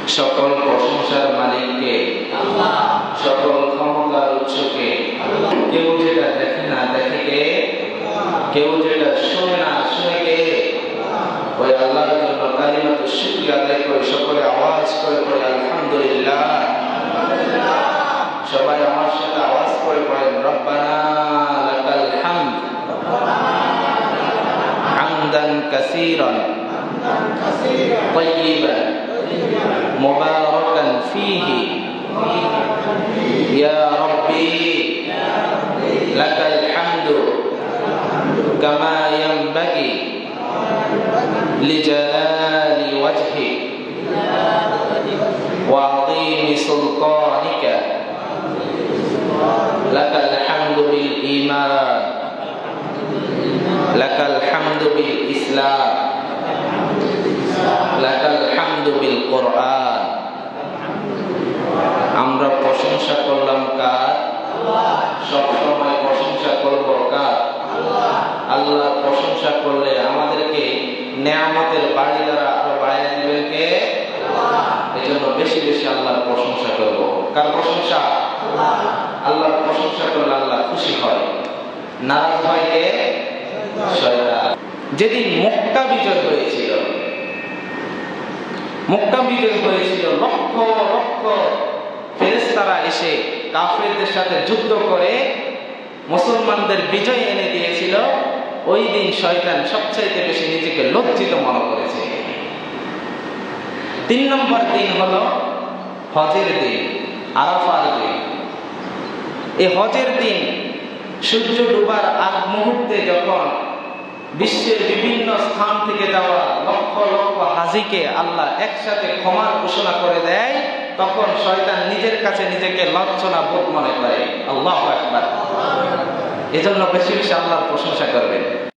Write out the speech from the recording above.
সকল প্রশংসার মালিককে, সকল ক্ষমতার উৎসকে। কেউ যেটা দেখে না দেখে কে, কেউ যেটা শুনে না শুনে কে, ওই আল্লাহর জন্য কালিমাতুশ শুকরিয়া আদায় করে সকলে আওয়াজ করে পড়ে আলহামদুলিল্লাহ। সবাই আমার সাথে আওয়াজ করে পড়েন রব্বানা লাকাল হামদ হামদান কাসীরান তাইয়িবান মুবারাকান ফীহি ইয়া রাব্বি লাকাল হামদু কামা ইয়ানবাগি লিজালালি ওয়াজহি ওয়া আযীমি সুলতানিকা লাকাল হামদু বিল ঈমান লাকাল হামদু বিল ইসলাম লাকাল হামদু বিল কোরআন। আমরা প্রশংসা করলাম কার? সব সময় প্রশংসা করব কার? আল্লাহ। প্রশংসা করলে আমাদেরকে নেয়ামতের বাড়ি দ্বারা আরো বাড়িয়ে দিবেন কে? এই জন্য বেশি বেশি আল্লাহর প্রশংসা করব। কার প্রশংসা? আল্লাহর প্রশংসা করলে আল্লাহ খুশি হয়, নারাজ হয় কে? শয়তান। যেদিন মক্কা বিজয় হয়েছিল, মক্কা বিজয় হয়েছিল, লক্ষ লক্ষ ফেরেশতারা এসে কাফেরদের সাথে যুদ্ধ করে মুসলমানদের বিজয় এনে দিয়েছিল। ওই দিন শয়তান সবচাইতে বেশি নিজেকে লজ্জিত মনে করেছে। 3 নম্বর দিন হলো হজের দিন, আরাফার দিন। এই হজের দিন সূর্য ডুবার আগ মুহূর্তে যখন বিশ্বের বিভিন্ন স্থান থেকে যাওয়া লক্ষ লক্ষ হাজিকে আল্লাহ একসাথে ক্ষমার ঘোষণা করে দেয়, তখন শয়তান নিজের কাছে নিজেকে লাঞ্ছনা বোধ মনে করে। আল্লাহু আকবার। এজন্য বেশি বেশি আল্লাহর প্রশংসা করবেন।